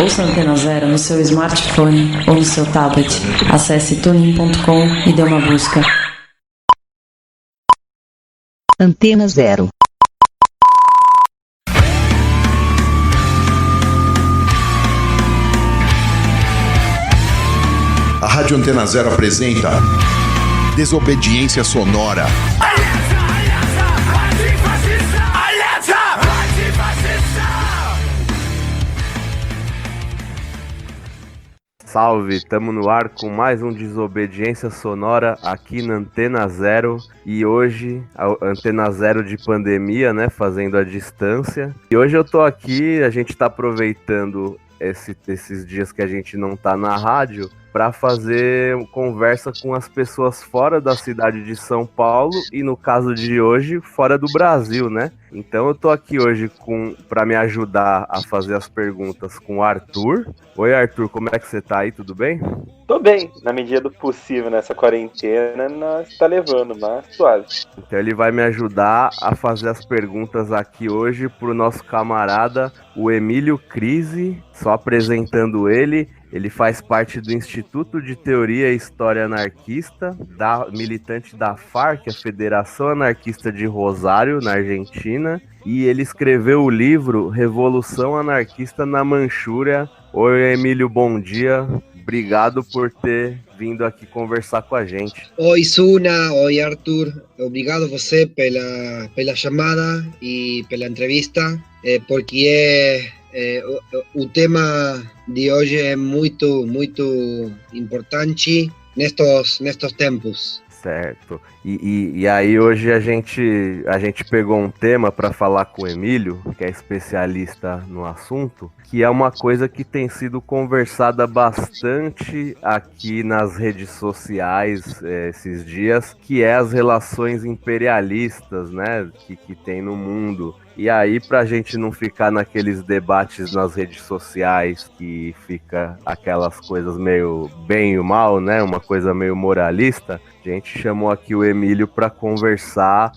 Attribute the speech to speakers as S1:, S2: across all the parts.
S1: Ouça a Antena Zero no seu smartphone ou no seu tablet. Acesse tunin.com e dê uma busca.
S2: Antena Zero.
S3: A Rádio Antena Zero apresenta Desobediência Sonora.
S4: Salve, tamo no ar com mais um Desobediência Sonora aqui na Antena Zero. E hoje, a Antena Zero de pandemia, né, fazendo a distância. E hoje eu tô aqui, a gente tá aproveitando esses dias que a gente não tá na rádio para fazer conversa com as pessoas fora da cidade de São Paulo e, no caso de hoje, fora do Brasil, né? Então eu tô aqui hoje para me ajudar a fazer as perguntas com o Arthur. Oi, Arthur, como é que você tá aí? Tudo bem?
S5: Tô bem, na medida do possível nessa quarentena, nós tá levando, mas suave.
S4: Então ele vai me ajudar a fazer as perguntas aqui hoje pro nosso camarada, o Emílio Crise. Só apresentando ele faz parte do Instituto de Teoria e História Anarquista, militante da FARC, a Federação Anarquista de Rosário, na Argentina, e ele escreveu o livro Revolução Anarquista na Manchúria. Oi, Emílio, bom dia. Obrigado por ter vindo aqui conversar com a gente.
S6: Oi, Suna. Oi, Arthur. Obrigado a você pela chamada e pela entrevista, porque o tema de hoje é muito importante nestes tempos.
S4: Certo. E aí hoje a gente pegou um tema para falar com o Emílio, que é especialista no assunto, que é uma coisa que tem sido conversada bastante aqui nas redes sociais esses dias, que é as relações imperialistas, né, que tem no mundo. E aí, pra gente não ficar naqueles debates nas redes sociais que fica aquelas coisas meio bem e mal, né? Uma coisa meio moralista, a gente chamou aqui o Emílio para conversar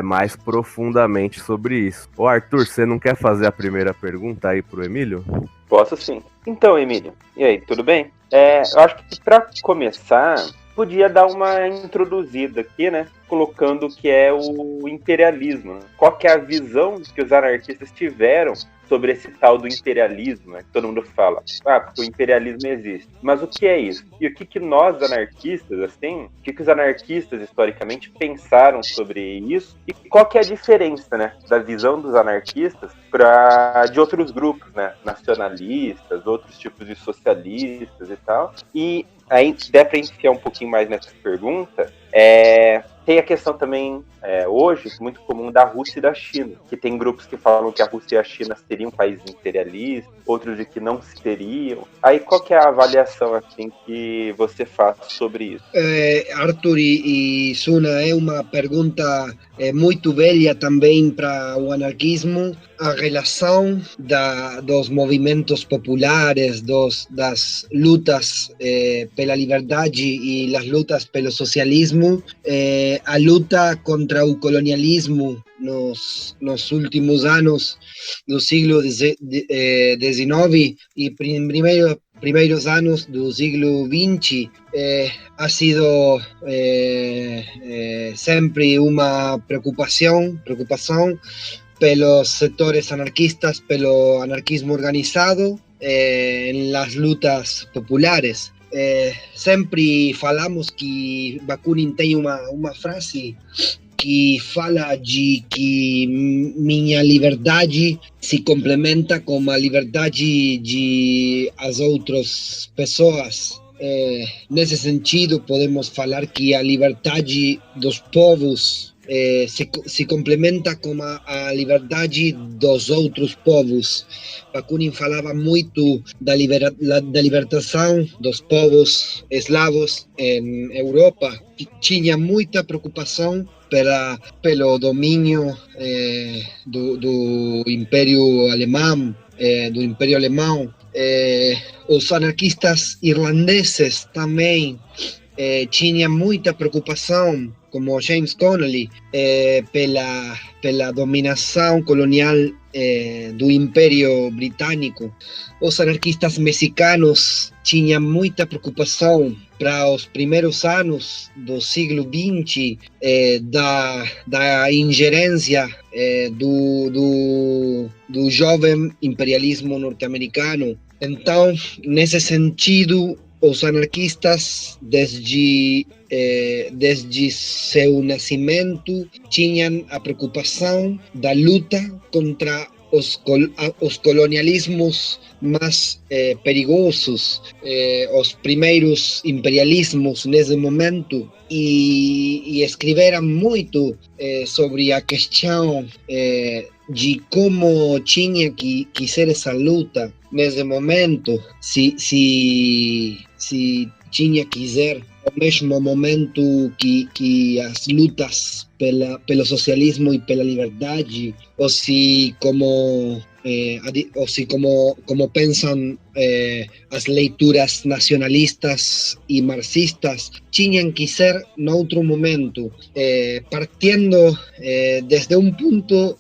S4: mais profundamente sobre isso. Ô Arthur, você não quer fazer a primeira pergunta aí pro Emílio?
S5: Posso sim. Então, Emílio, e aí, tudo bem? Eu acho que para começar, podia dar uma introduzida aqui, né? Colocando o que é o imperialismo. Né? Qual que é a visão que os anarquistas tiveram sobre esse tal do imperialismo, né? Que todo mundo fala, porque o imperialismo existe. Mas o que é isso? E o que nós, anarquistas, assim, o que os anarquistas, historicamente, pensaram sobre isso? E qual que é a diferença, né, da visão dos anarquistas de outros grupos, né, nacionalistas, outros tipos de socialistas e tal? E aí, se der para enfiar um pouquinho mais nessa pergunta, tem a questão também, hoje, muito comum da Rússia e da China, que tem grupos que falam que a Rússia e a China seriam países imperialistas, outros de que não seriam. Aí qual que é a avaliação assim, que você faz sobre isso?
S6: Arthur e Suna, é uma pergunta muito velha também para o anarquismo. A relação dos movimentos populares, das lutas pela liberdade e as lutas pelo socialismo, a luta contra o colonialismo nos últimos anos do século XIX e primeiros anos do século XX ha sido sempre uma preocupação pelos setores anarquistas, pelo anarquismo organizado en las lutas populares. Sempre falamos que Bakunin tem uma frase que fala de que minha liberdade se complementa com a liberdade de as outras pessoas. Nesse sentido, podemos falar que a liberdade dos povos se complementa com a liberdade dos outros povos. Bakunin falava muito da libertação dos povos eslavos em Europa, que tinha muita preocupação pelo domínio do Império Alemão, Os anarquistas irlandeses também tinham muita preocupação como James Connolly, pela dominação colonial do Império Britânico. Os anarquistas mexicanos tinham muita preocupação para os primeiros anos do século XX da ingerência do jovem imperialismo norte-americano. Então, nesse sentido, os anarquistas, desde seu nascimento, tinham a preocupação da luta contra os colonialismos mais perigosos, os primeiros imperialismos nesse momento, e escreveram muito sobre a questão de como tinha que ser essa luta nesse momento, se tinha que ser ao mesmo momento que as lutas pelo socialismo e pela liberdade, ou se como pensam as leituras nacionalistas e marxistas, tinham que ser noutro momento, partindo desde um ponto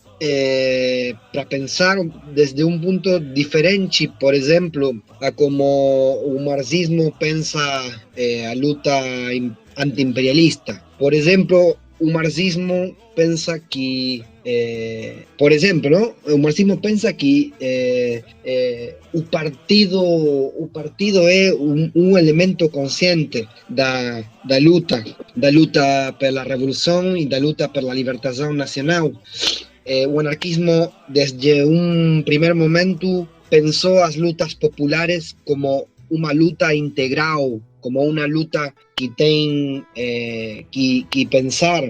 S6: para pensar desde um ponto diferente, por exemplo, a como o marxismo pensa a luta anti-imperialista. Por exemplo, o marxismo pensa que, o marxismo pensa que o partido é um elemento consciente da luta pela revolução e da luta pela libertação nacional. O anarquismo, desde um primeiro momento, pensou as lutas populares como uma luta integral, como uma luta que tem que pensar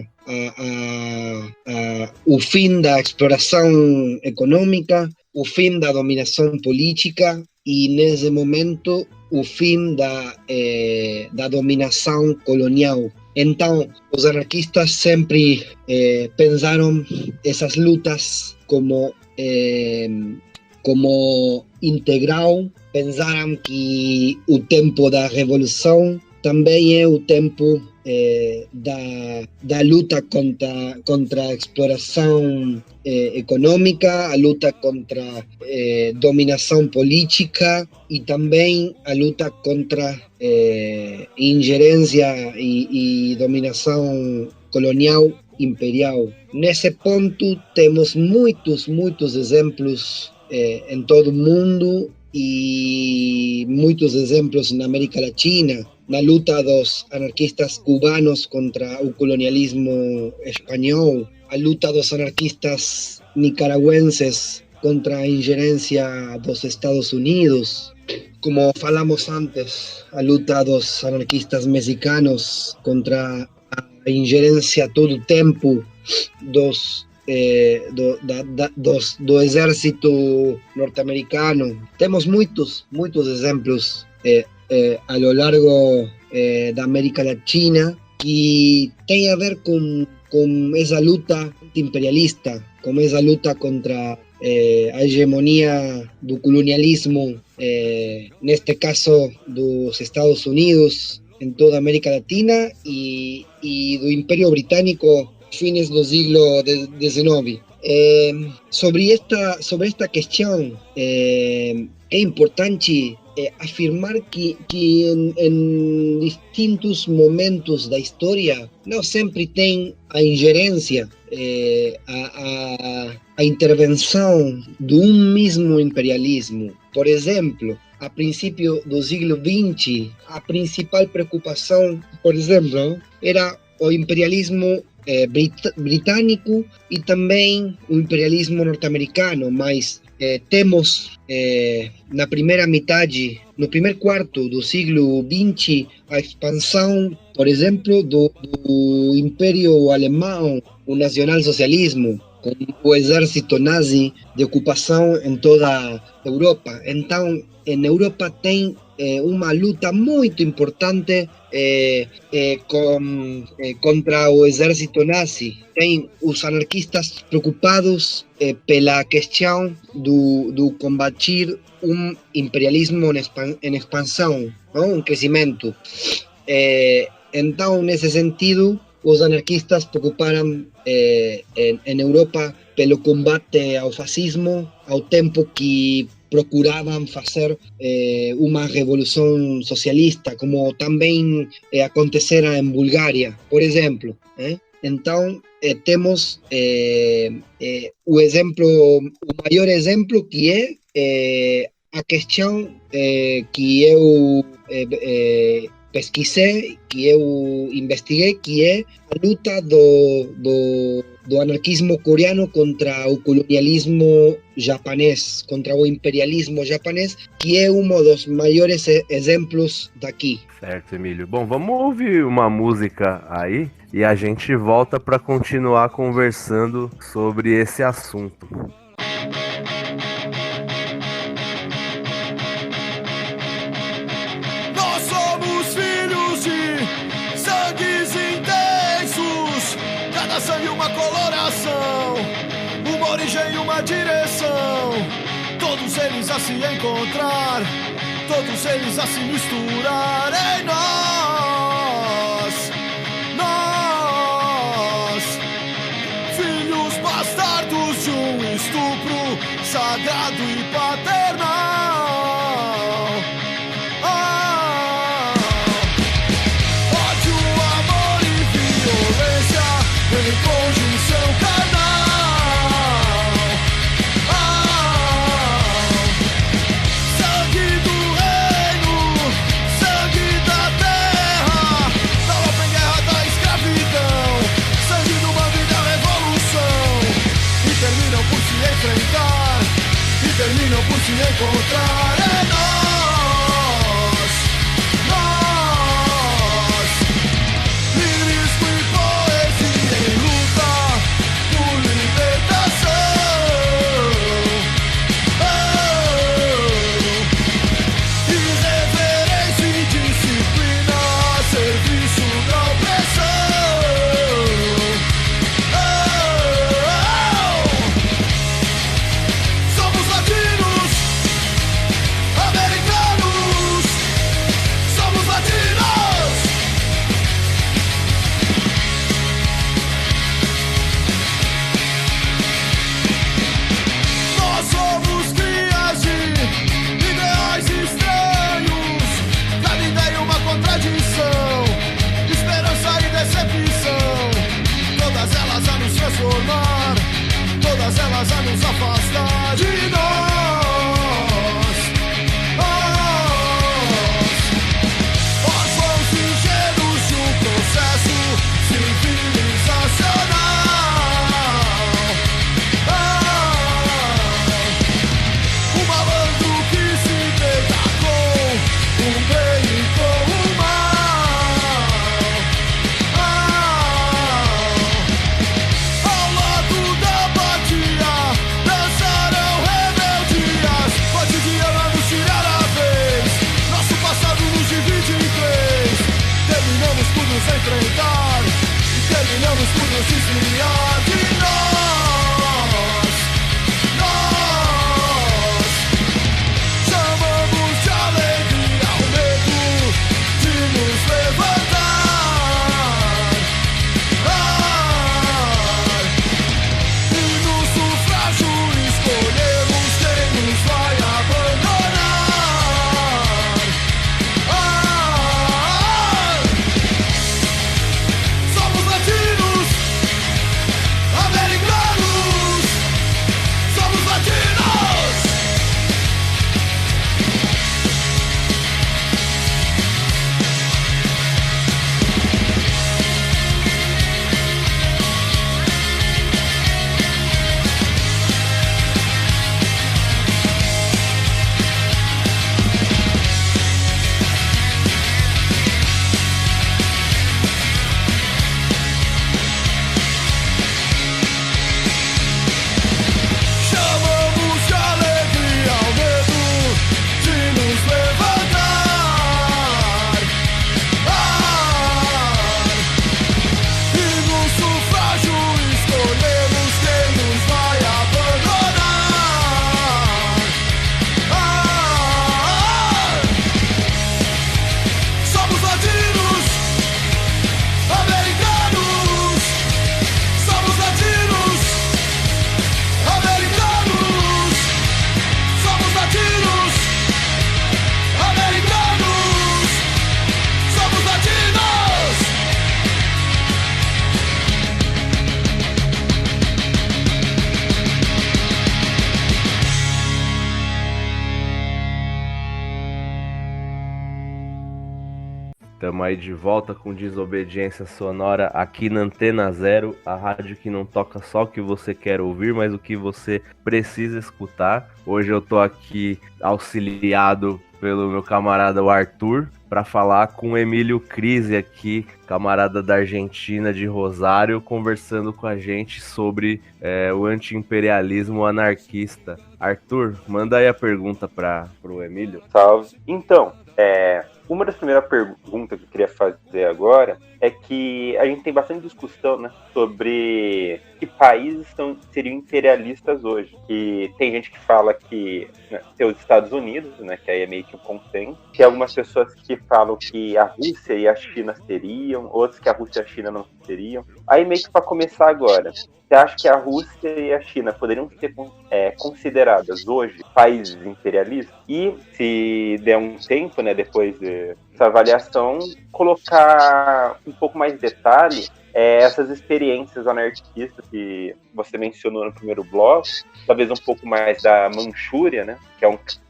S6: o fim da exploração econômica, o fim da dominação política e, nesse momento, o fim da dominação colonial. Então, os anarquistas sempre pensaram essas lutas como integral, pensaram que o tempo da revolução também é o tempo da luta contra a exploração econômica, a luta contra a dominação política e também a luta contra ingerência e dominação colonial imperial. Nesse ponto temos muitos exemplos em todo o mundo e muitos exemplos na América Latina, na luta dos anarquistas cubanos contra o colonialismo espanhol, a luta dos anarquistas nicaragüenses contra a ingerência dos Estados Unidos, como falamos antes, a luta dos anarquistas mexicanos contra a ingerência todo o tempo do exército norte-americano. Temos muitos exemplos a lo largo da América Latina que tem a ver com essa luta imperialista, com essa luta contra a hegemonia do colonialismo, neste caso dos Estados Unidos, em toda a América Latina, e do Império Britânico, fines do século XIX. Sobre esta questão, é importante afirmar que em distintos momentos da história não sempre tem a ingerência, a intervenção de um mesmo imperialismo. Por exemplo, a princípio do século XX, a principal preocupação, por exemplo, era o imperialismo britânico e também o imperialismo norte-americano, mas temos na primeira metade, no primeiro quarto do século XX, a expansão, por exemplo, do Império Alemão, o nacionalsocialismo, com o exército nazi de ocupação em toda a Europa. Então, em Europa tem uma luta muito importante contra o exército nazi. Tem os anarquistas preocupados pela questão do combater um imperialismo em expansão, não? Um crescimento. Então, nesse sentido, os anarquistas preocuparam em Europa pelo combate ao fascismo, ao tempo que procuravam fazer uma revolução socialista, como também acontecera em Bulgária, por exemplo. Então, temos o maior exemplo, que é a questão que eu pesquisei, que eu investiguei, que é a luta do anarquismo coreano contra o colonialismo japonês, contra o imperialismo japonês, que é um dos maiores exemplos daqui.
S4: Certo, Emílio. Bom, vamos ouvir uma música aí e a gente volta para continuar conversando sobre esse assunto.
S7: Nós somos filhos de sangues intensos, cada sangue uma coloração, uma origem e uma direção, todos eles a se encontrar, todos eles a se misturar em nós, filhos bastardos de um estupro sagrado e paternal. Ódio, amor e violência em conjunção carnal. Sangue do reino, sangue da terra, da open guerra da escravidão, sangue do bando e da revolução. E terminam por se enfrentar, e terminam por se encontrar em nós. Lirismo e poesia em luta por libertação. Irreverência e disciplina a serviço da opressão. Somos latinos, americanos, somos latinos. Nós somos crias de ideais estranhos, cada ideia uma contradição, esperança e decepção, todas elas a nos transformar, todas elas a nos afastar de nós. Órfãos ingênuos de um processo civilizacional. Um malandro que se deita com o bem e com o mal. Ao lado da apatia dançarão rebeldias, cotidianos tirar a vez, nosso passado nos divide em três. Terminamos por nos enfrentar, e terminamos por nos desviar de nós. Chamamos de alegria o medo de nos levantar. E no sufrágio escolhemos quem nos vai abandonar.
S4: Estamos aí de volta com Desobediência Sonora aqui na Antena Zero, a rádio que não toca só o que você quer ouvir, mas o que você precisa escutar. Hoje eu tô aqui auxiliado pelo meu camarada o Arthur para falar com o Emílio Crise aqui, camarada da Argentina de Rosário, conversando com a gente sobre o anti-imperialismo anarquista. Arthur, manda aí a pergunta para o Emílio.
S5: Salve. Então, uma das primeiras perguntas que eu queria fazer agora é que a gente tem bastante discussão, né, sobre que países seriam imperialistas hoje. E tem gente que fala que tem os Estados Unidos, né, que aí é meio que um consenso. Tem algumas pessoas que falam que a Rússia e a China seriam, outros que a Rússia e a China não seriam. Aí meio que para começar agora, você acha que a Rússia e a China poderiam ser consideradas hoje países imperialistas? E, se der um tempo, né, depois dessa avaliação, colocar um pouco mais de detalhe essas experiências anarquistas que você mencionou no primeiro bloco, talvez um pouco mais da Manchúria, né,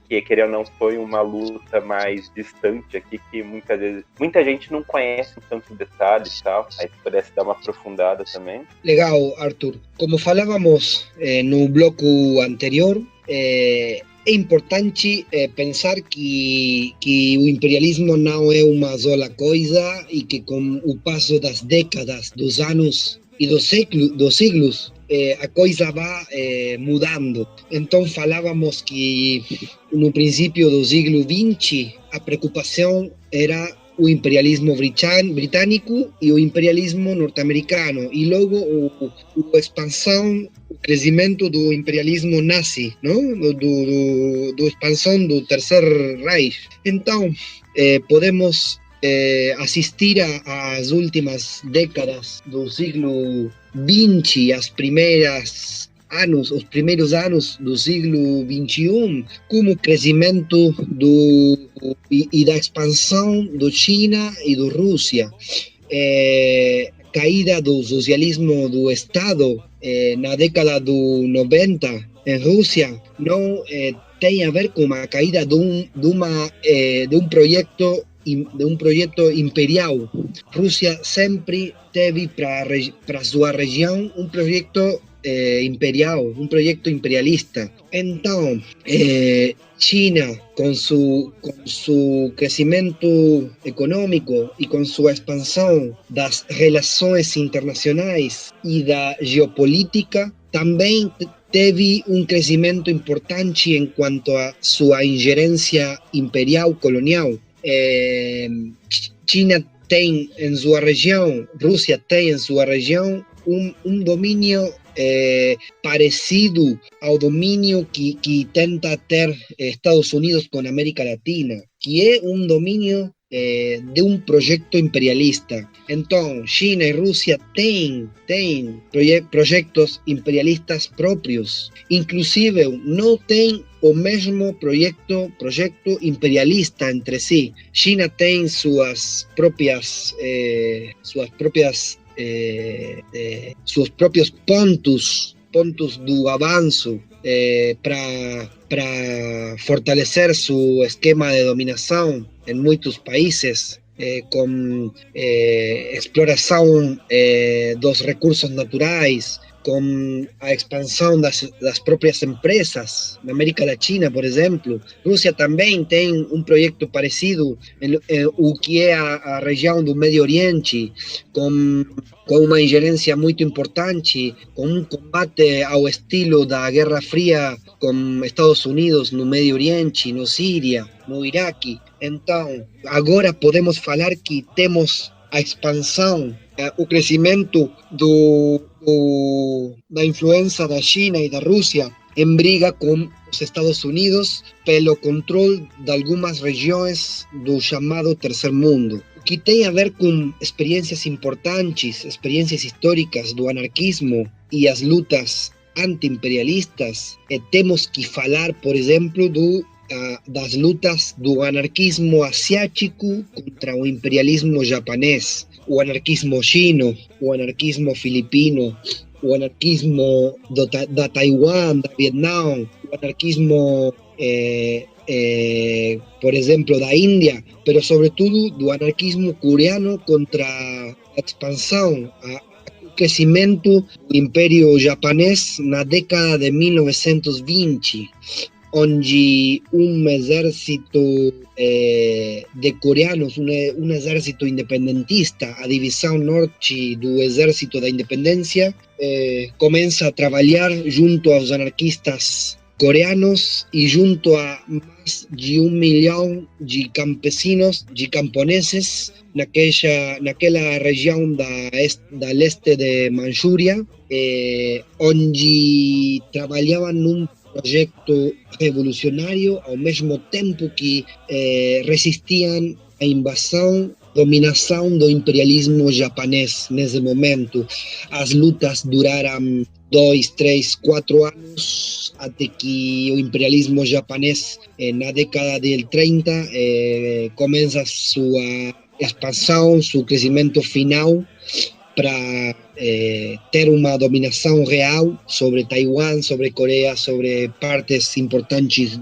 S5: que querendo ou não foi uma luta mais distante aqui, que muita gente não conhece tantos detalhes e tal, aí se pudesse dar uma aprofundada também.
S6: Legal, Arthur. Como falávamos no bloco anterior, é importante pensar que o imperialismo não é uma sola coisa e que com o passo das décadas, dos anos e dos siglos, a coisa vai mudando. Então falávamos que no princípio do século XX a preocupação era o imperialismo britânico e o imperialismo norte-americano, e logo a expansão, o crescimento do imperialismo nazi, não? Do expansão do Terceiro Reich. Então, podemos assistir às últimas décadas do século XX, os primeiros anos do século XXI, como o crescimento e da expansão do China e da Rússia, caída do socialismo do Estado na década do 90 em Rússia, não tem a ver com a caída de um projeto imperial. Rússia sempre teve para sua região um projeto imperial, um projeto imperialista. Então, China, com su crescimento econômico e com sua expansão das relações internacionais e da geopolítica, também teve um crescimento importante em quanto a sua ingerência imperial colonial. China tem em sua região, Rússia tem em sua região um domínio parecido ao domínio que tenta ter Estados Unidos com a América Latina, que é um domínio de um projeto imperialista. Então, China e Rússia têm projetos imperialistas próprios. Inclusive, não têm o mesmo projeto imperialista entre si. China tem seus próprios pontos do avanço para fortalecer seu esquema de dominação em muitos países, com exploração dos recursos naturais, com a expansão das próprias empresas. Na América Latina, por exemplo, Rússia também tem um projeto parecido o que é a região do Médio Oriente, com uma ingerência muito importante, com um combate ao estilo da Guerra Fria com Estados Unidos no Médio Oriente, no Síria, no Iraque. Então, agora podemos falar que temos a expansão, o crescimento da influência da China e da Rússia em briga com os Estados Unidos pelo controle de algumas regiões do chamado Terceiro Mundo, que tem a ver com experiências importantes, experiências históricas do anarquismo e as lutas anti-imperialistas. Temos que falar, por exemplo, das lutas do anarquismo asiático contra o imperialismo japonês, o anarquismo chino, o anarquismo filipino, o anarquismo da Taiwan, da Vietnã, o anarquismo por exemplo, da Índia, mas sobretudo do anarquismo coreano contra a expansão, o crescimento do Império Japonês na década de 1920, onde exército de coreanos, um exército independentista, a divisão norte do Exército da Independência, começa a trabalhar junto aos anarquistas coreanos e junto a mais de 1 milhão de campesinos, de camponeses, naquela região da leste de Manchúria, onde trabalhavam num projeto revolucionário, ao mesmo tempo que resistiam à invasão, dominação do imperialismo japonês. Nesse momento, as lutas duraram 2, 3, 4 anos, até que o imperialismo japonês, na década de 30, começa sua expansão, seu crescimento final, para ter uma dominação real sobre Taiwan, sobre Coreia, sobre partes importantes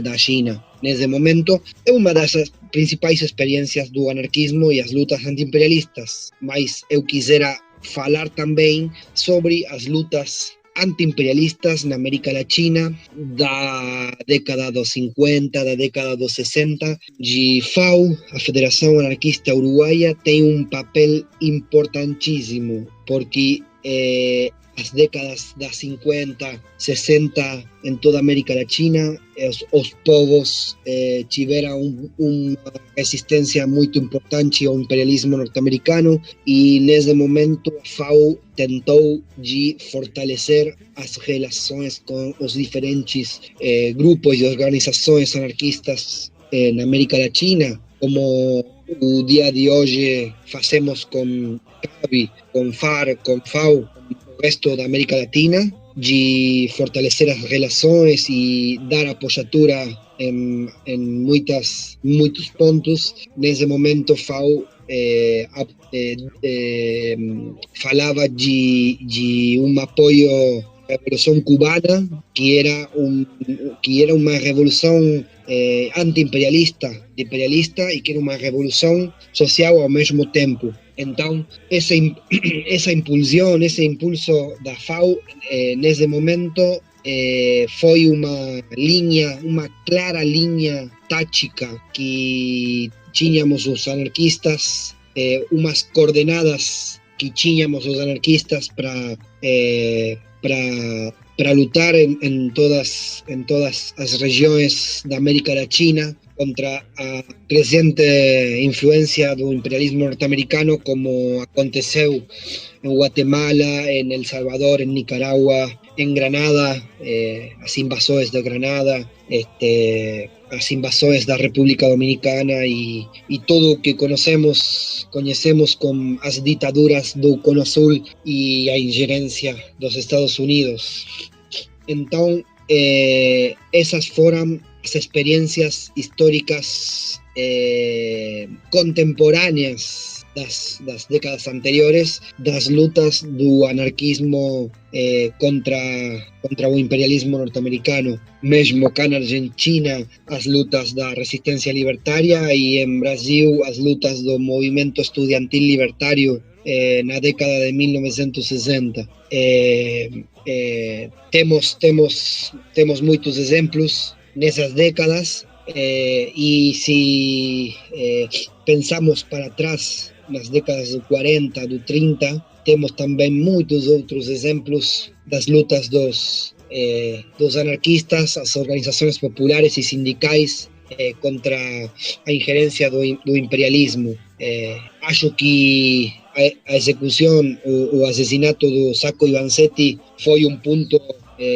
S6: da China. Nesse momento, é uma das principais experiências do anarquismo e as lutas anti-imperialistas, mas eu quisera falar também sobre as lutas anti-imperialistas na América Latina da década dos 50, da década dos 60. De FAU, a Federação Anarquista Uruguaia, tem um papel importantíssimo, porque as décadas das 50, 60, em toda a América Latina, os povos tiveram uma resistência muito importante ao imperialismo norte-americano, e nesse momento a FAO tentou de fortalecer as relações com os diferentes grupos e organizações anarquistas na América Latina, como o dia de hoje fazemos com CAB, com FARC, com FAO, o resto da América Latina, de fortalecer as relações e dar apoiatura em muitos pontos. Nesse momento, FAO falava de um apoio à Revolução Cubana, que era uma revolução anti-imperialista, e que era uma revolução social ao mesmo tempo. Então, essa impulso da FAO, nesse momento, foi uma clara linha tática que tínhamos os anarquistas, umas coordenadas que tínhamos os anarquistas para lutar em todas as regiões da América Latina contra a crescente influência do imperialismo norte-americano, como aconteceu em Guatemala, em El Salvador, em Nicarágua, em Granada, as invasões de Granada, as invasões da República Dominicana e tudo o que conhecemos com as ditaduras do Cono Sul e a ingerência dos Estados Unidos. Então, essas foram as experiências históricas contemporâneas das décadas anteriores, das lutas do anarquismo contra o imperialismo norte-americano. Mesmo cá na Argentina, as lutas da resistência libertária, e em Brasil, as lutas do movimento estudiantil libertário na década de 1960. Temos muitos exemplos nessas décadas, e se pensamos para trás, nas décadas do 40, do 30, temos também muitos outros exemplos das lutas dos anarquistas, as organizações populares e sindicais contra a ingerência do imperialismo. Acho que a execução, o assassinato do Sacco e Vanzetti foi um ponto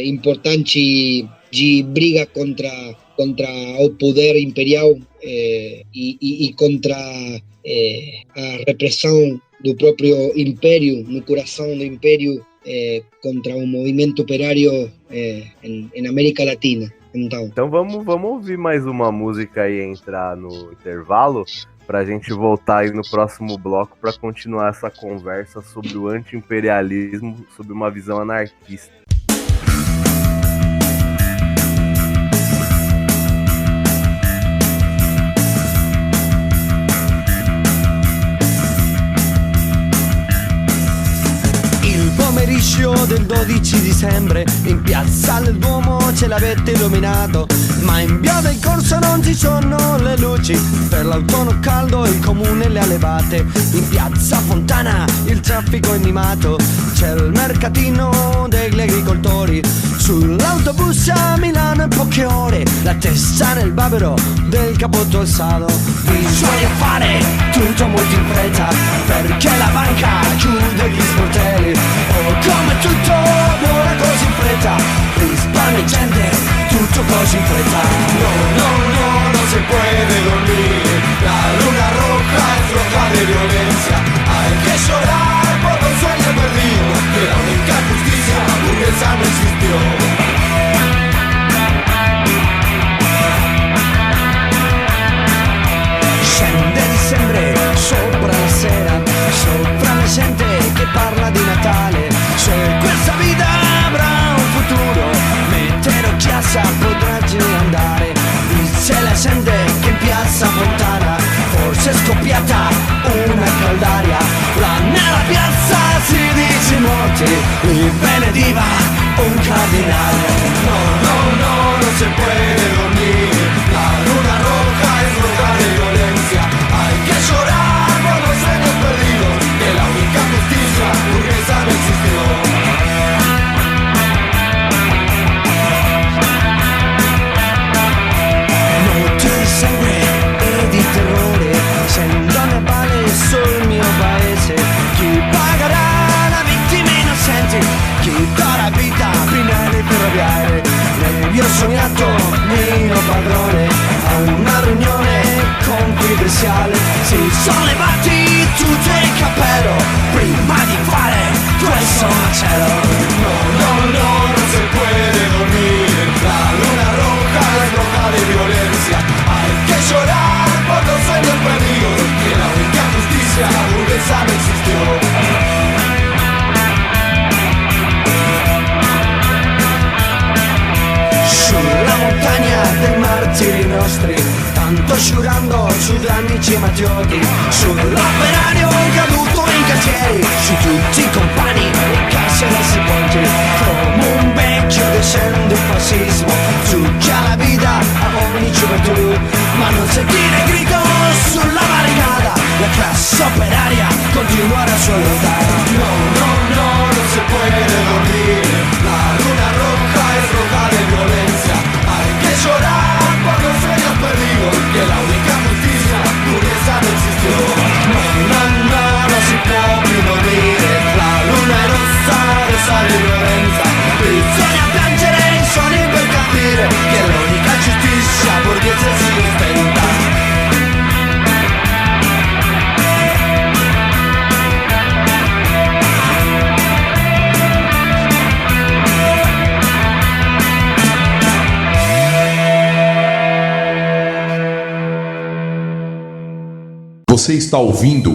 S6: importante de briga contra o poder imperial e contra a repressão do próprio império, no coração do império, contra o movimento operário em América Latina.
S4: Então vamos ouvir mais uma música e entrar no intervalo, para a gente voltar aí no próximo bloco para continuar essa conversa sobre o anti-imperialismo, sobre uma visão anarquista.
S8: pomeriggio del 12 dicembre in piazza del Duomo ce l'avete illuminato, ma in via del Corso non ci sono le luci, per l'autunno caldo il comune le ha levate. In piazza Fontana il traffico è animato, c'è il mercatino degli agricoltori, sull'autobus a Milano in poche ore, la testa nel babero del capotto alzato. Bisogna fare tutto molto in fretta, perché la banca chiude gli sportelli. Oh, come tutto ora così in fretta, risparmia gente, tutto cosí in fretta. No, no, no, no se puede dormir, la luna roja es roja de violencia. Hay que llorar por los sueños perdidos, que la única justicia burguesa no existió. Scende dicembre sopra la sera, sopra la gente che parla di Natale. Se questa vita avrà un futuro, Metero Chiesa potrà andare. Dice la gente che in piazza Fontana forse è scoppiata una caldaria. Là nella piazza si dice morti, il benediva un cardinale. No, no, no, non se puede dormir, la luna roja es roja de violencia. Hay que llorar por los sueños perdidos, que la única justicia burguesa no existió. Sangue e di terrore, scendono a pale sul mio paese. Chi pagherà la vittima innocente? Chi darà vita a Pinelli ferroviarie? Io ho sognato mio padrone a una riunione confidenziale. Si sono levati tutto il cappello prima di fare questo macello. No, no, no, non se puede dormir, la luna roja es roja de violencia. Hay que llorar por los sueños perdidos, que la única justicia burguesa no existió. Sulla montagna dei martiri nostri, tanto asciugando su amici e matrioti, sull'operario caduto in cantieri, su tutti i compagni e casse da sepolti. Come un vecchio descende il fascismo, succhia la vita a ogni gioventù, ma non sentire il grido sulla barricata, la classe operaria continua la sua lotta. No, no, no, non se puede dormir, la luna roja es roja de violencia. Hay que llorar por los sueños perdidos, que la única justicia burguesa no existió. No, no, no, no si può più dormire, la luna è rossa, rossa di violenza. Bisogna piangere i sogni per capire che l'unica giustizia borghese si ostenta.
S3: Você está ouvindo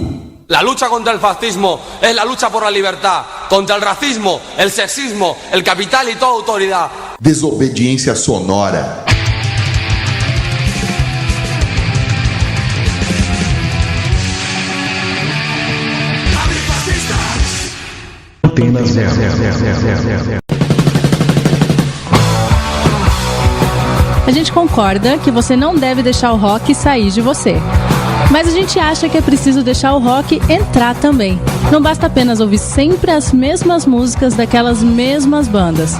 S9: La lucha contra el fascismo es la lucha por la libertad, contra el racismo, el sexismo, el capital y toda autoridad.
S3: Desobediência Sonora.
S2: Antena Zero.
S10: A gente concorda que você não deve deixar o rock sair de você. Mas a gente acha que é preciso deixar o rock entrar também. Não basta apenas ouvir sempre as mesmas músicas daquelas mesmas bandas.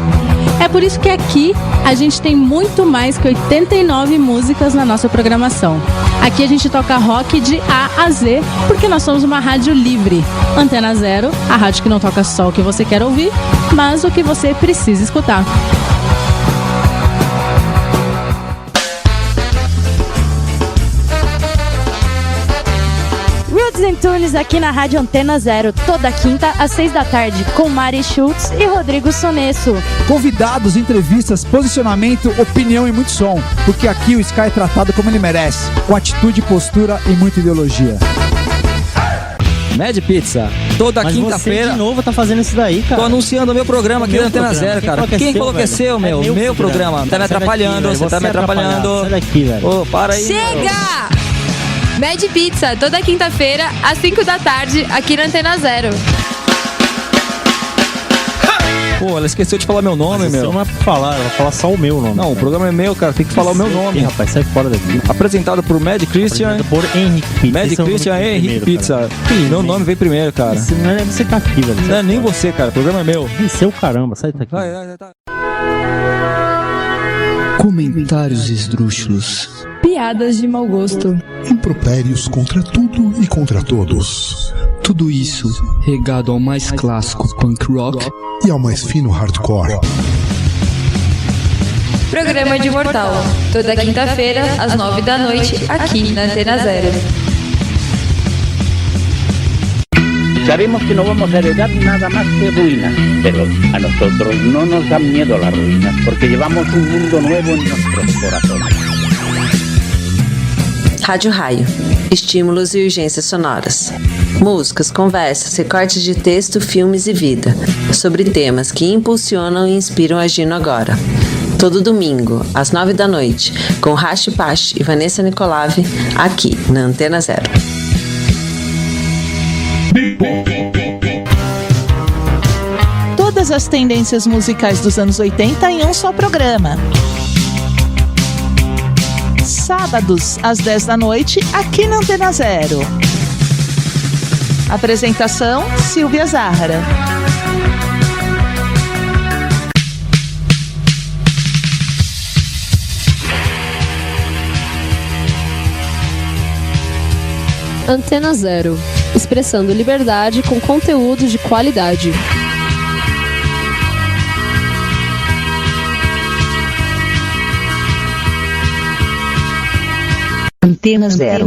S10: É por isso que aqui a gente tem muito mais que 89 músicas na nossa programação. Aqui a gente toca rock de A a Z, porque nós somos uma rádio livre. Antena Zero, a rádio que não toca só o que você quer ouvir, mas o que você precisa escutar.
S11: Tunes aqui na Rádio Antena Zero, toda quinta às 6 da tarde, com Mari Schultz e Rodrigo Sonesso.
S12: Convidados, entrevistas, posicionamento, opinião e muito som, porque aqui o Sky é tratado como ele merece, com atitude, postura e muita ideologia.
S13: Mad Pizza, toda quinta-feira.
S14: Você de novo tá fazendo isso daí, cara.
S13: Tô anunciando o meu programa aqui na Antena Zero, cara. Quem falou que é seu, meu? Meu programa. Tá me atrapalhando, você tá me atrapalhando.
S14: Sai daqui, velho.
S13: Ô, para aí.
S15: Chega! Mad Pizza, toda quinta-feira, às 5 da tarde, aqui na Antena Zero.
S13: Pô, ela esqueceu de falar meu nome, meu.
S14: Não é pra falar, ela vai falar só o meu nome.
S13: Não, o programa é meu, cara, tem que falar o meu nome.
S14: Ih, rapaz, sai fora daqui.
S13: Apresentado por Mad Christian.
S14: Apresentado por Henrique Pizza.
S13: Mad Christian e Henrique Pizza. Ih, meu nome veio primeiro, cara.
S14: Não é você tá aqui, velho.
S13: Não é nem você, cara, o programa é meu.
S14: Ih, seu caramba, sai daqui.
S13: Vai.
S16: Comentários esdrúxulos.
S15: Piadas de mau gosto.
S2: Impropérios contra tudo e contra todos.
S16: Tudo isso regado ao mais clássico punk rock
S2: e ao mais fino hardcore.
S15: Programa de Mortal. Toda quinta-feira, às 9 da noite, aqui na Antena Zero.
S17: Sabemos que no vamos a heredar nada más que ruinas, pero a nosotros no nos dan miedo las ruinas, porque llevamos un mundo nuevo en nuestros corazones.
S18: Rádio Raio. Estímulos e urgências sonoras. Músicas, conversas, recortes de texto, filmes e vida. Sobre temas que impulsionam e inspiram a agir no agora. Todo domingo, às 9 da noite, com Rashi Pash e Vanessa Nicolave, aqui na Antena Zero.
S19: Todas as tendências musicais dos anos 80 em um só programa. Sábados, às 10 da noite, aqui na Antena Zero. Apresentação, Silvia Zahara.
S15: Antena Zero. Expressando liberdade com conteúdo de qualidade.
S18: Antena Zero.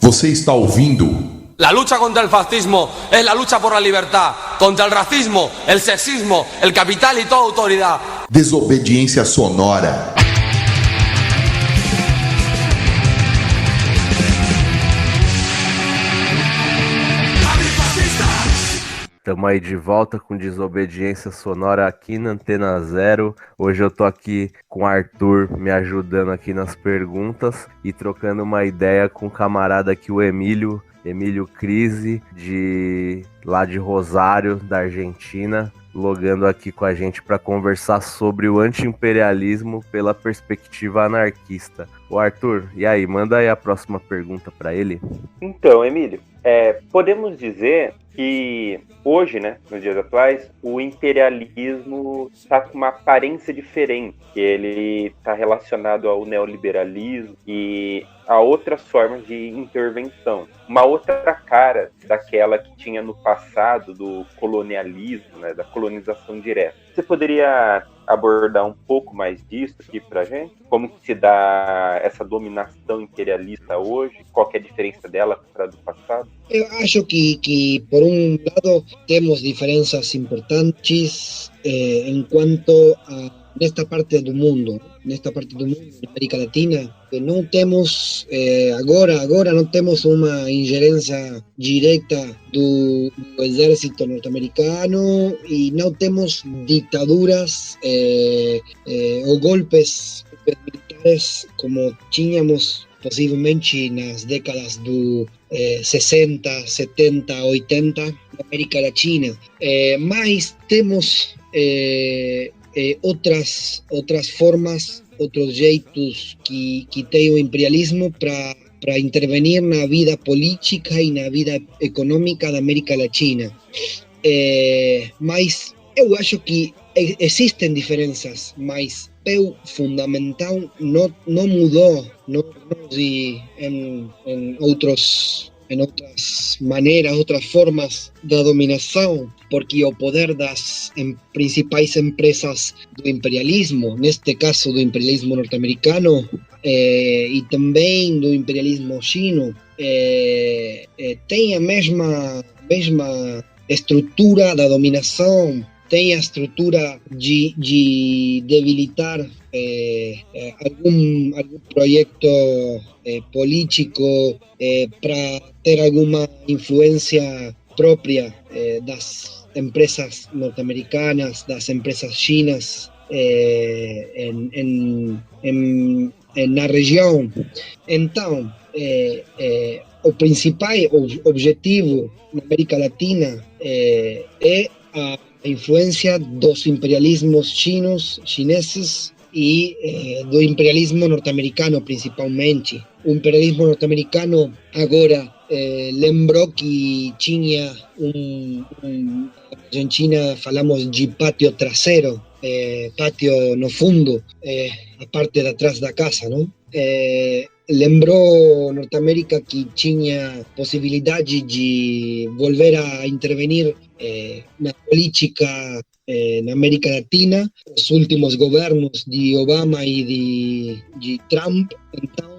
S3: Você está ouvindo?
S9: La lucha contra el fascismo es la lucha por la libertad, contra el racismo, el sexismo, el capital y toda autoridad.
S3: Desobediência sonora.
S4: Estamos aí de volta com Desobediência Sonora aqui na Antena Zero. Hoje eu tô aqui com o Arthur me ajudando aqui nas perguntas e trocando uma ideia com o camarada aqui, o Emílio Crise, lá de Rosário, da Argentina, logando aqui com a gente para conversar sobre o anti-imperialismo pela perspectiva anarquista. O Arthur, e aí, manda aí a próxima pergunta para ele.
S5: Então, Emílio, podemos dizer que hoje, né, nos dias atuais, o imperialismo está com uma aparência diferente. Ele está relacionado ao neoliberalismo e a outras formas de intervenção. Uma outra cara daquela que tinha no passado do colonialismo, né, da colonização direta. Você poderia abordar um pouco mais disso aqui pra gente? Como que se dá essa dominação imperialista hoje? Qual que é a diferença dela para a do passado?
S6: Eu acho que por um lado, temos diferenças importantes em quanto a nesta parte do mundo, na América Latina, não temos, agora não temos uma ingerência direta do exército norte-americano e não temos ditaduras ou golpes militares como tínhamos possivelmente nas décadas do 60, 70, 80 na América Latina, mas temos outras formas, outros jeitos que tem o imperialismo para intervenir na vida política e na vida econômica da América Latina. Mas eu acho que existem diferenças, mas o fundamental não mudou em outras maneiras, outras formas da dominação, porque o poder das principais empresas do imperialismo, neste caso do imperialismo norte-americano e também do imperialismo chino, tem a mesma estrutura da dominação, tem a estrutura de debilitar algum projeto político para ter alguma influência própria das empresas norte-americanas, das empresas chinas na região. Então, o principal objetivo na América Latina é a influência dos imperialismos chineses e do imperialismo norte-americano, principalmente. O imperialismo norte-americano agora lembrou que tinha na Argentina falamos de pátio traseiro, pátio no fundo, a parte de atrás da casa, não? Lembrou Norteamérica que tinha possibilidade de volver a intervenir na política na América Latina, os últimos governos de Obama e de Trump. Então,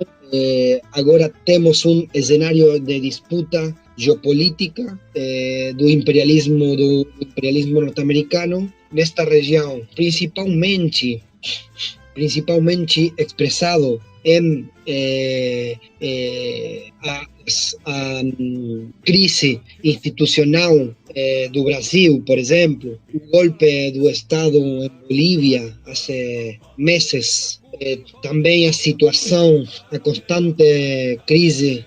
S6: agora temos um cenário de disputa geopolítica do imperialismo norte-americano nesta região, principalmente expressado em a crise institucional do Brasil, por exemplo, o golpe do Estado em Bolívia há meses, também a situação, a constante crise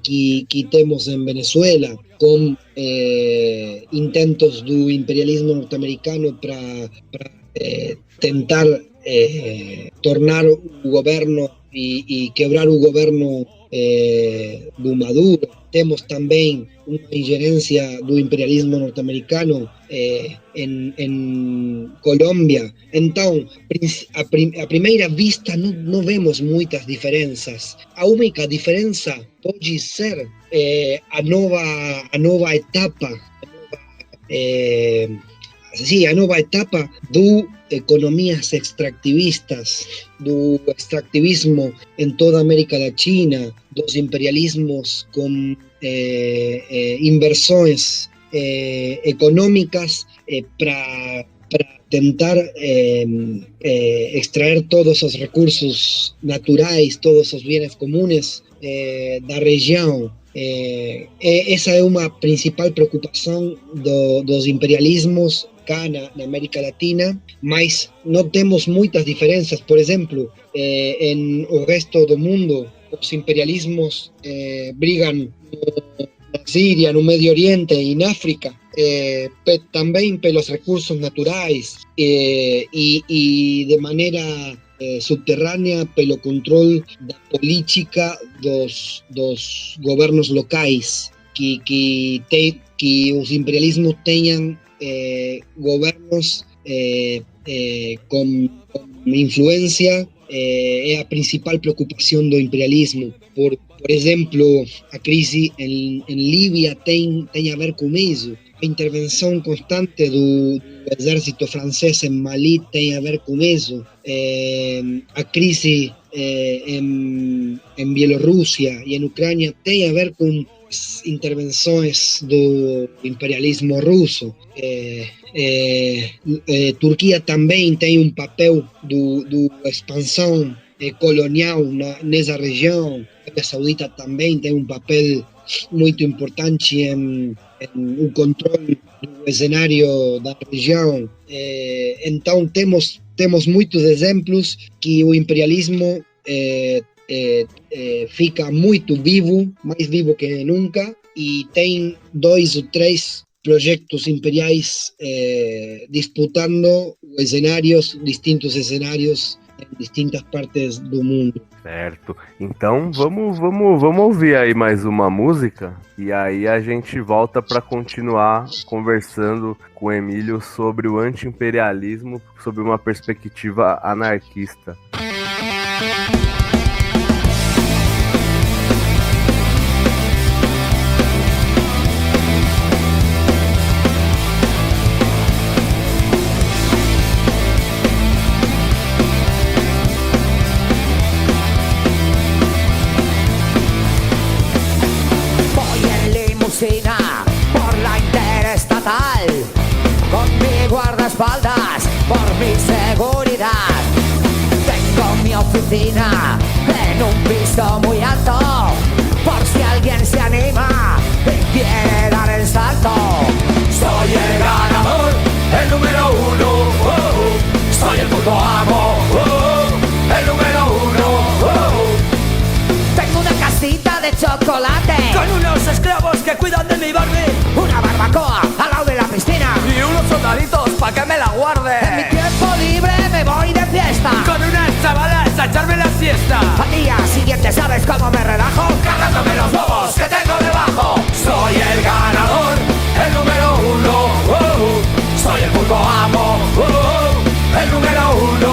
S6: que temos em Venezuela, com intentos do imperialismo norte-americano para tentar tornar o governo e quebrar o governo do Maduro. Temos também uma ingerência do imperialismo norte-americano em Colômbia. Então, à primeira vista, não vemos muitas diferenças. A única diferença pode ser a nova etapa, a nova etapa do economias extractivistas, do extractivismo em toda a América Latina, dos imperialismos com inversões econômicas para tentar extrair todos os recursos naturais, todos os bens comuns da região. Essa é uma principal preocupação dos imperialismos cá na América Latina, mas não temos muitas diferenças. Por exemplo, no resto do mundo, os imperialismos brigam na Síria, no Médio Oriente e na África, também pelos recursos naturais e de maneira subterrânea pelo controle da política dos governos locais, que os imperialismos tenham governos com influência. É a principal preocupação do imperialismo. Por exemplo, a crise em Líbia tem a ver com isso. A intervenção constante do exército francês em Mali tem a ver com isso. A crise em Bielorrússia e em Ucrânia tem a ver com as intervenções do imperialismo russo. Turquia também tem um papel de expansão colonial nessa região. A Arábia Saudita também tem um papel muito importante em o controle do cenário da região. Então temos muitos exemplos que o imperialismo fica muito vivo, mais vivo que nunca, e tem 2 ou 3 projetos imperiais disputando distintos cenários em distintas partes do mundo.
S4: Certo. Então vamos ouvir aí mais uma música e aí a gente volta para continuar conversando com o Emílio sobre o anti-imperialismo, sob uma perspectiva anarquista.
S8: Por la interestatal, con mi guardaespaldas, por mi seguridad. Tengo mi oficina en un piso muy alto, por si alguien se anima y quiere dar el salto. Soy el ganador, el número 1, soy el puto amo, el número 1. Tengo una casita de chocolate con unos esclavos que cuidan de mi Barbie, una barbacoa al lado de la piscina. que me la guarde.
S20: En mi tiempo libre me voy de fiesta
S8: Con unas chavalas a echarme la siesta.
S20: Al día siguiente, ¿sabes cómo me relajo?
S8: Cargándome los huevos que tengo debajo. Soy el ganador, el número uno. Soy el puto amo, el número uno.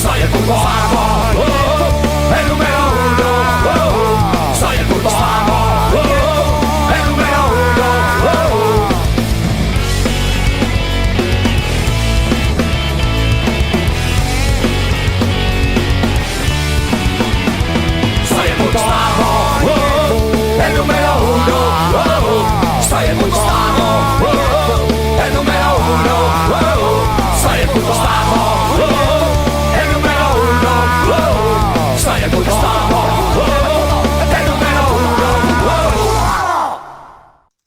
S8: Soy el puto amo, el número uno. Soy el puto amo, el número uno. Soy el puto amo, el número uno. Soy el puto amo, el número uno. Soy el puto amo, el número uno. Soy el puto amo, el número uno.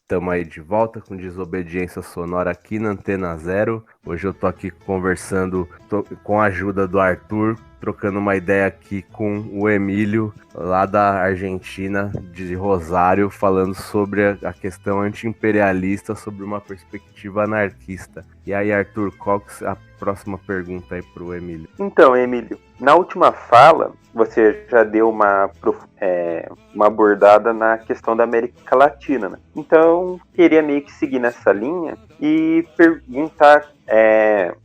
S4: Estamos aí de volta com Desobediência Sonora aqui na Antena Zero. Hoje eu tô aqui conversando com a ajuda do Arthur, trocando uma ideia aqui com o Emílio, lá da Argentina, de Rosário, falando sobre a questão anti-imperialista, sobre uma perspectiva anarquista. E aí, Arthur, qual que é a próxima pergunta aí pro Emílio?
S5: Então, Emílio, na última fala, você já deu uma abordada na questão da América Latina, né? Então, queria meio que seguir nessa linha e perguntar,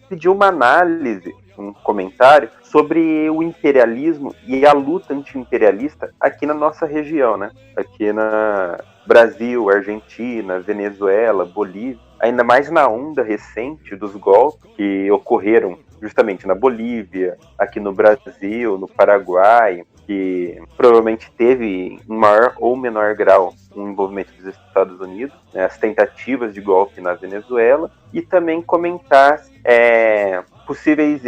S5: pedir uma análise, um comentário sobre o imperialismo e a luta anti-imperialista aqui na nossa região, né? Aqui na Brasil, Argentina, Venezuela, Bolívia, ainda mais na onda recente dos golpes que ocorreram justamente na Bolívia, aqui no Brasil, no Paraguai, que provavelmente teve em maior ou menor grau um envolvimento dos Estados Unidos, né, as tentativas de golpe na Venezuela, e também comentar possíveis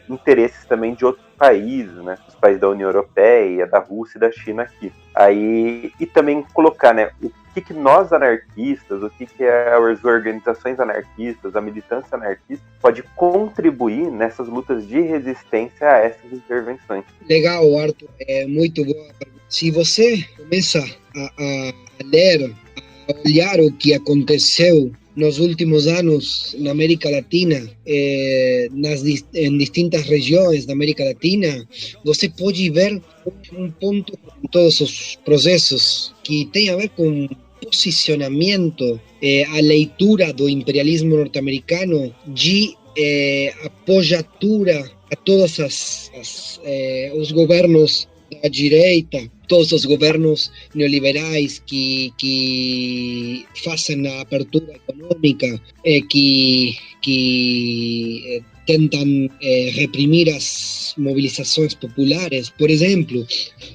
S5: interesses também de outros países, né, os países da União Europeia, da Rússia e da China aqui. Aí, e também colocar, né, o que nós anarquistas, o que as organizações anarquistas, a militância anarquista pode contribuir nessas lutas de resistência a essas intervenções.
S6: Legal, Arthur, muito boa. Se você começa a ler, a olhar o que aconteceu nos últimos anos na América Latina, em distintas regiões da América Latina, você pode ver um ponto em todos os processos que tem a ver com posicionamento, a leitura do imperialismo norte-americano de apoiatura a todos os governos da direita, todos os governos neoliberais que fazem a apertura econômica, que tentam reprimir as mobilizações populares. Por exemplo,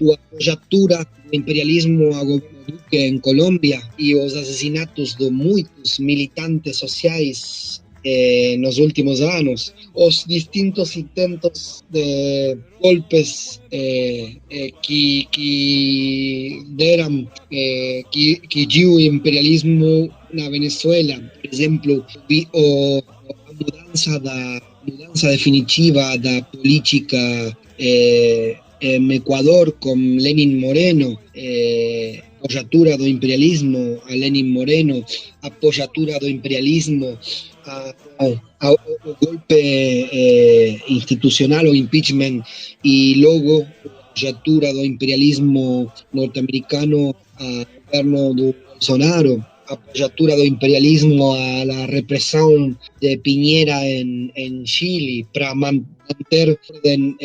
S6: a apoiatura do imperialismo ao governo Duque em Colômbia e os assassinatos de muitos militantes sociais nos últimos anos, os distintos intentos de golpes que deram, que deu o imperialismo na Venezuela. Por exemplo, a mudança definitiva da política em Equador com Lenin Moreno, apoiatura do imperialismo a Lenin Moreno, apoiatura do imperialismo ao golpe institucional, o impeachment, e logo apoiatura do imperialismo norte-americano ao governo do Bolsonaro, apoiatura do imperialismo à repressão de Piñera em Chile para manter ordem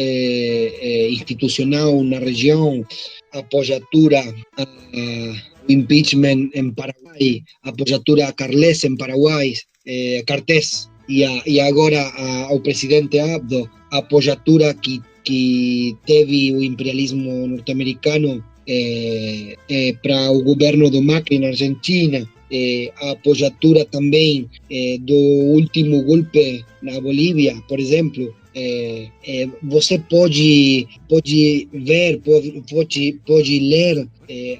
S6: institucional na região, apoiatura ao impeachment em Paraguai, apoiatura a Carles em Paraguai, Cartés, e agora ao presidente Abdo, apoiatura que teve o imperialismo norte-americano para o governo do Macri na Argentina, a apoiatura também do último golpe na Bolívia, por exemplo. Você pode ver, pode ler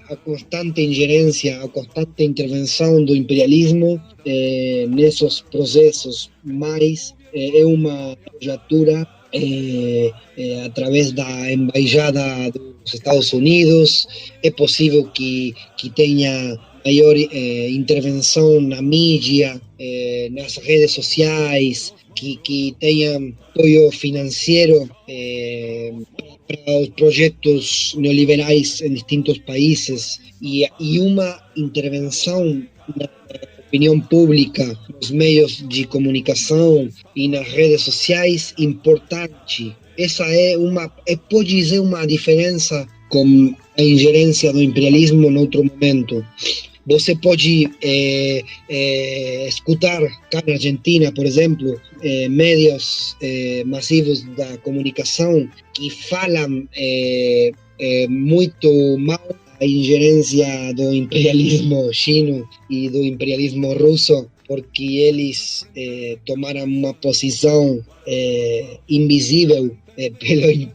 S6: a constante ingerência, a constante intervenção do imperialismo nesses processos, mas é uma apoiatura através da embaixada dos Estados Unidos. É possível que tenha maior intervenção na mídia, nas redes sociais, que tenham apoio financeiro para os projetos neoliberais em distintos países e uma intervenção na opinião pública, nos meios de comunicação e nas redes sociais importante. Essa pode ser uma diferença com a ingerência do imperialismo em outro momento. Você pode escutar cá na Argentina, por exemplo, médios massivos da comunicação que falam muito mal da ingerência do imperialismo chino e do imperialismo russo, porque eles tomaram uma posição invisível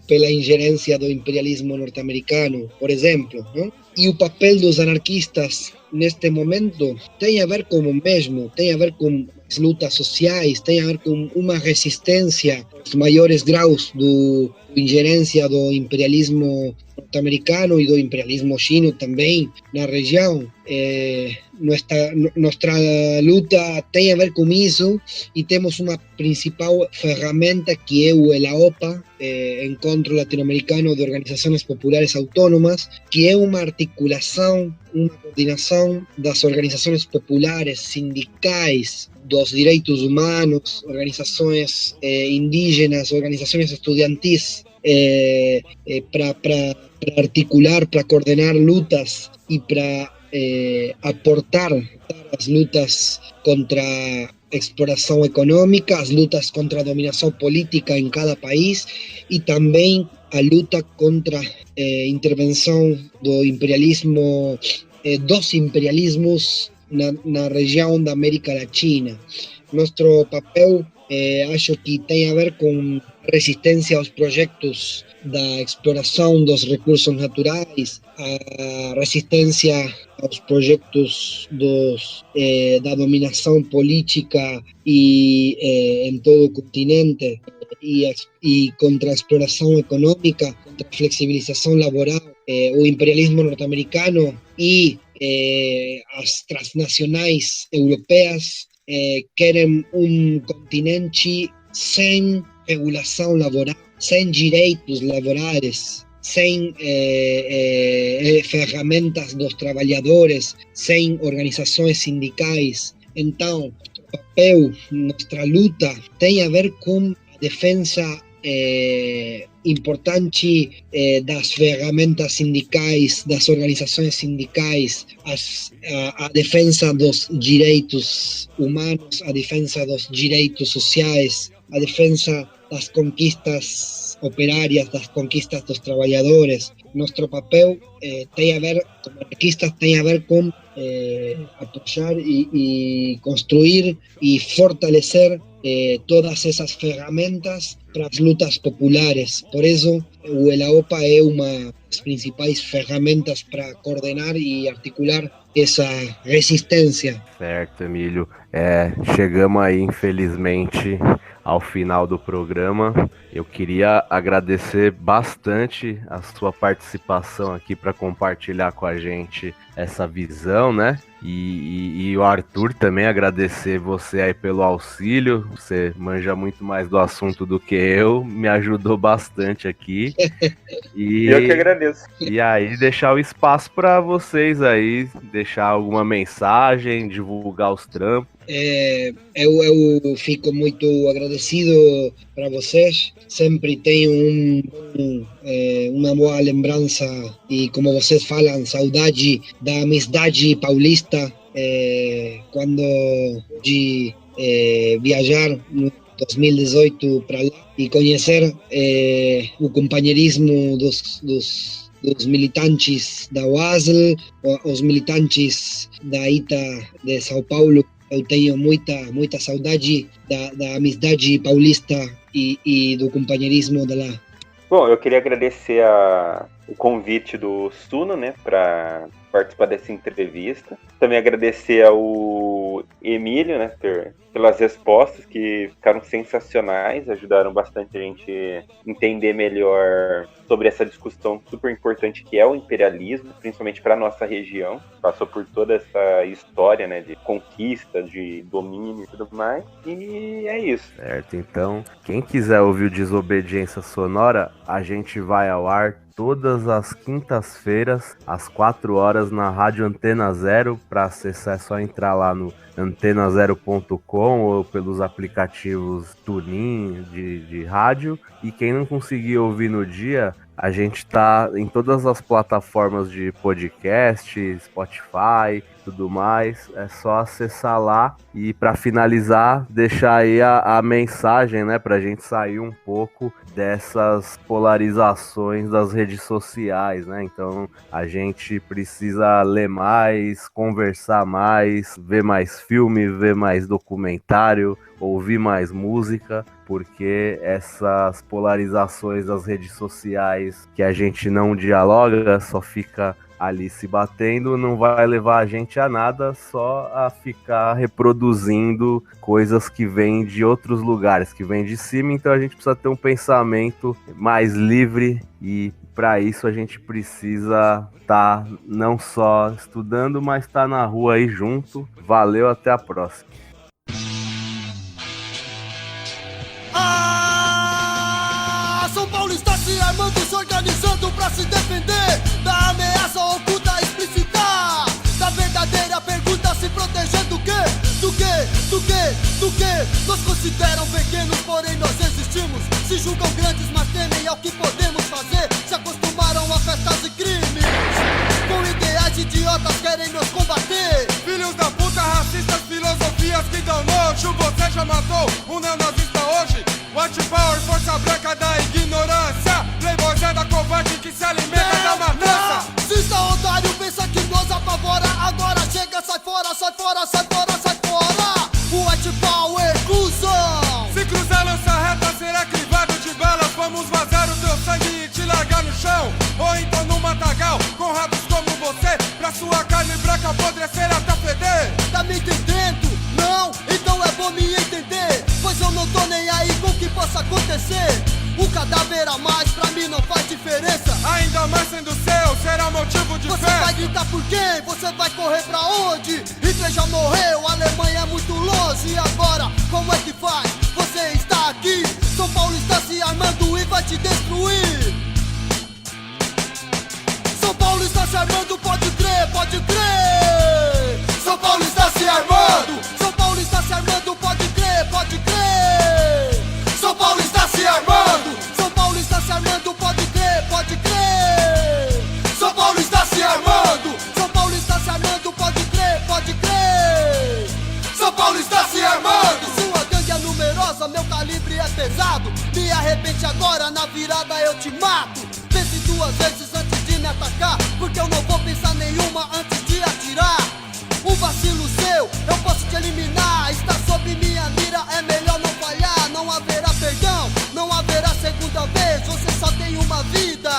S6: pela ingerência do imperialismo norte-americano, por exemplo, não? E o papel dos anarquistas neste momento tem a ver com o mesmo, tem a ver com as lutas sociais, tem a ver com uma resistência aos maiores graus da ingerência do imperialismo norte-americano e do imperialismo chino também na região. Nossa luta tem a ver com isso e temos uma principal ferramenta que é o ELAOPA, Encontro Latino-Americano de Organizações Populares Autônomas, que é uma articulação, uma coordenação das organizações populares, sindicais, dos direitos humanos, organizações indígenas, organizações estudiantis, para articular, para coordenar lutas e para aportar as lutas contra a exploração econômica, as lutas contra a dominação política em cada país e também a luta contra a intervenção do imperialismo, dos imperialismos na região da América Latina. Nosso papel acho que tem a ver com resistência aos projetos da exploração dos recursos naturais, a resistência aos projetos da dominação política em todo o continente e contra a exploração econômica, contra a flexibilização laboral, o imperialismo norte-americano e as transnacionais europeias querem continente sem regulação laboral, sem direitos laborais, sem ferramentas dos trabalhadores, sem organizações sindicais. Então, o papel, nossa luta tem a ver com a defesa importante das ferramentas sindicais, das organizações sindicais, a defesa dos direitos humanos, a defesa dos direitos sociais, a defesa das conquistas operárias, das conquistas dos trabalhadores. Nosso papel tem a ver, como anarquistas, tem a ver com apoiar e construir e fortalecer todas essas ferramentas para as lutas populares. Por isso, o ELAOPA é uma das principais ferramentas para coordenar e articular essa resistência.
S4: Certo, Emílio. Chegamos aí, infelizmente, ao final do programa. Eu queria agradecer bastante a sua participação aqui para compartilhar com a gente essa visão, né? E o Arthur também, agradecer você aí pelo auxílio. Você manja muito mais do assunto do que eu, me ajudou bastante aqui. E
S5: eu que agradeço.
S4: E aí deixar o espaço para vocês aí, deixar alguma mensagem, divulgar os trampos.
S6: Eu fico muito agradecido para vocês. Sempre tenho uma boa lembrança e, como vocês falam, saudade da amizade paulista. Quando de viajar no 2018 para lá e conhecer o companheirismo dos militantes da UASL, os militantes da ITA de São Paulo. Eu tenho muita saudade da amizade paulista e do companheirismo de lá.
S5: Bom, eu queria agradecer o convite do Suno, né, para participar dessa entrevista. Também agradecer ao Emílio, né, pelas respostas que ficaram sensacionais, ajudaram bastante a gente entender melhor sobre essa discussão super importante que é o imperialismo, principalmente para nossa região. Passou por toda essa história, né, de conquista, de domínio e tudo mais. E é isso.
S4: Certo, então, quem quiser ouvir o Desobediência Sonora, a gente vai ao ar todas as quintas-feiras, às 4 horas, na Rádio Antena Zero. Para acessar é só entrar lá no antenazero.com ou pelos aplicativos TuneIn de rádio. E quem não conseguir ouvir no dia, a gente tá em todas as plataformas de podcast, Spotify, tudo mais. É só acessar lá. E para finalizar, deixar aí a mensagem, né, pra gente sair um pouco dessas polarizações das redes sociais, né? Então a gente precisa ler mais, conversar mais, ver mais filme, ver mais documentário, ouvir mais música, porque essas polarizações das redes sociais que a gente não dialoga, só fica ali se batendo, não vai levar a gente a nada, só a ficar reproduzindo coisas que vêm de outros lugares, que vêm de cima. Então a gente precisa ter um pensamento mais livre e para isso a gente precisa estar não só estudando, mas estar na rua aí junto. Valeu, até a próxima.
S7: São Paulo está se armando, se organizando pra se defender da ameaça oculta explícita, da verdadeira pergunta, se proteger do quê? Do quê? Do quê? Do quê? Nos consideram pequenos, porém nós existimos. Se julgam grandes, mas temem ao que podemos fazer. Se acostumaram a festas e crimes, com ideais idiotas querem nos combater.
S9: Filhos da puta, racistas, filosofias que dão nojo. Você já matou um neonazista hoje? White Power, força branca da ignorância. Playboys é da covarde que se alimenta da matança.
S7: Racista otário pensa que nos apavora. Agora chega, sai fora, sai fora, sai fora, sai fora. White Power, cuzão.
S9: Se cruzar lança reta, será crivado de balas. Vamos vazar o teu sangue e te largar no chão. Ou então no matagal, com ratos como você. Pra sua carne branca apodrecer até feder.
S7: Tá me entendendo? Não? Então é bom me entender, pois eu não tô nem aí com o que possa acontecer. Um cadáver a mais pra mim não faz diferença.
S9: Ainda mais sendo seu, será motivo de
S7: Você
S9: festa.
S7: vai gritar por quem? Você vai correr pra onde? Hitler já morreu, a Alemanha é muito longe. E agora, como é que faz? Você está aqui, São Paulo está se armando e vai te destruir. São Paulo está se armando, pode crer, pode crer. São Paulo está se armando. São Paulo está se armando, pode crer, pode crer. São Paulo está se armando. São Paulo está se armando, pode crer, pode crer. São Paulo está se armando. São Paulo está se armando, pode crer, pode crer. São Paulo está se armando. Sua gangue é numerosa, meu calibre é pesado. Me arrepende agora, na virada eu te mato. Pense 2 vezes antes de me atacar, porque eu não vou pensar nenhuma antes de atirar. Um vacilo seu, eu posso te eliminar. Está sob minha mira, é melhor não falhar. Não haverá perdão, não haverá segunda vez. Você só tem uma vida,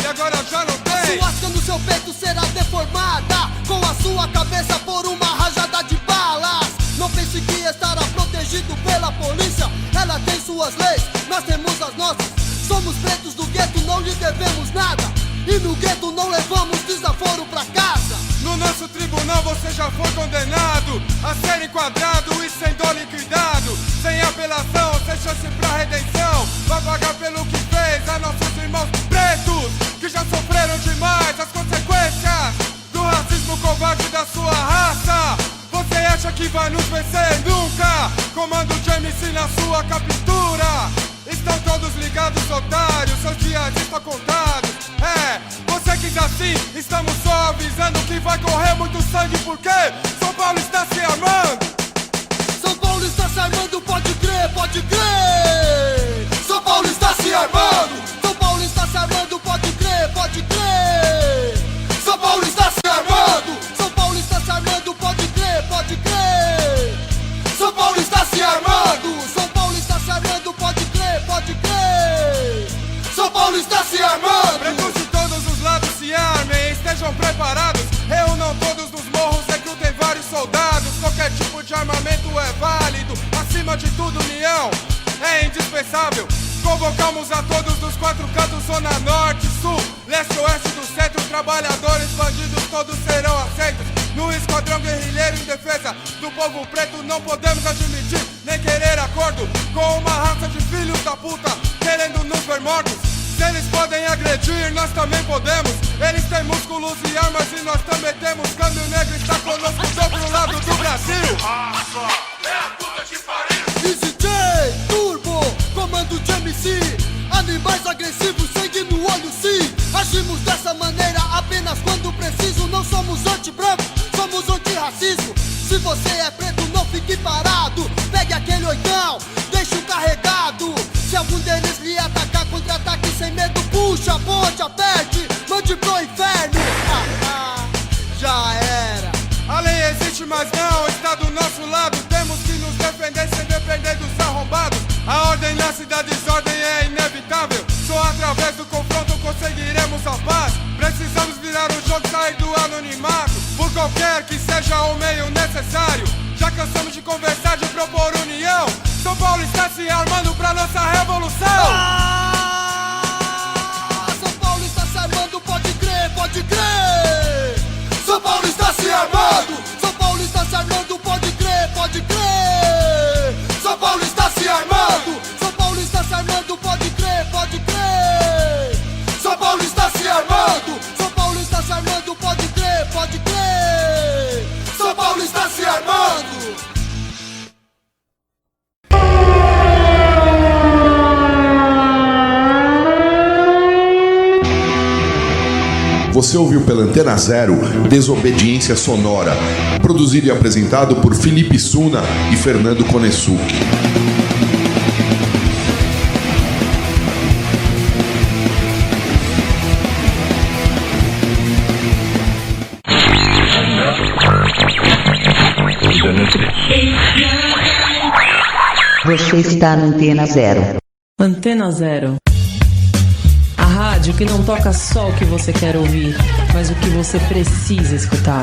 S9: e agora já não tem.
S7: A suástica no seu peito será deformada, com a sua cabeça por uma rajada de balas. Não pense que estará protegido pela polícia. Ela tem suas leis, nós temos as nossas. Somos pretos do gueto, não lhe devemos nada. E no gueto não levamos desaforo pra casa.
S9: No nosso tribunal você já foi condenado a ser enquadrado e sendo liquidado. Sem apelação, sem chance pra redenção. Vai pagar pelo que fez a nossos irmãos pretos, que já sofreram demais as consequências do racismo covarde da sua raça. Você acha que vai nos vencer? Nunca! Comando James na sua captura. Estão todos ligados, otários, seus dias estão contados. É, você quis assim, estamos só avisando que vai correr muito sangue, porque São Paulo está se armando.
S7: São Paulo está se armando, pode crer, pode crer. São Paulo está se armando. São Paulo está se armando, pode crer, pode crer. São Paulo está se armando. São Paulo está se armando, pode crer, pode crer. São Paulo está se armando. São Paulo está se armando, pode crer, pode crer. São Paulo está se armando.
S9: Pretos de todos os lados se armem, estejam preparados. Reúnam todos nos morros, recrutem vários soldados. Qualquer tipo de arma é indispensável. Convocamos a todos dos 4 cantos, zona norte, sul, leste, oeste do centro. Trabalhadores, bandidos, todos serão aceitos no esquadrão guerrilheiro em defesa do povo preto. Não podemos admitir nem querer acordo com uma raça de filhos da puta querendo nos ver mortos. Se eles podem agredir, nós também podemos. Eles têm músculos e armas e nós também temos. Câmbio negro está conosco do outro lado do Brasil. É a puta que pariu.
S7: Easy J, Turbo, comando de MC. Animais agressivos, sangue no olho sim. Agimos dessa maneira apenas quando preciso. Não somos anti-branco, somos anti-racismo. Se você é preto, não fique parado. Pegue aquele oitão, deixa o carregado. Se algum deles lhe atacar, contra-ataque sem medo. Puxa a ponte, aperte, mande pro inferno. Já era.
S9: A lei existe, mas não está do nosso lado. Temos que nos defender sem depender dos arrombados. A ordem na cidade, desordem é inevitável. Só através do confronto conseguiremos a paz. Precisamos virar o jogo, sair do anonimato, por qualquer que seja o meio necessário. Já cansamos de conversar, de propor união. São Paulo está se armando pra nossa revolução.
S7: São Paulo está se armando, pode crer, pode crer. São Paulo está se armando. São Paulo está se armando, pode crer, pode crer. São Paulo está se armando. São Paulo está se armando, pode crer, pode crer. São Paulo está se armando. São Paulo está se armando, pode crer, pode crer. São Paulo está se armando.
S3: Você ouviu pela Antena Zero Desobediência Sonora, produzido e apresentado por Felipe Suna e Fernando Konesuki.
S21: Você está na Antena Zero.
S1: Antena Zero. A rádio que não toca só o que você quer ouvir, mas o que você precisa escutar.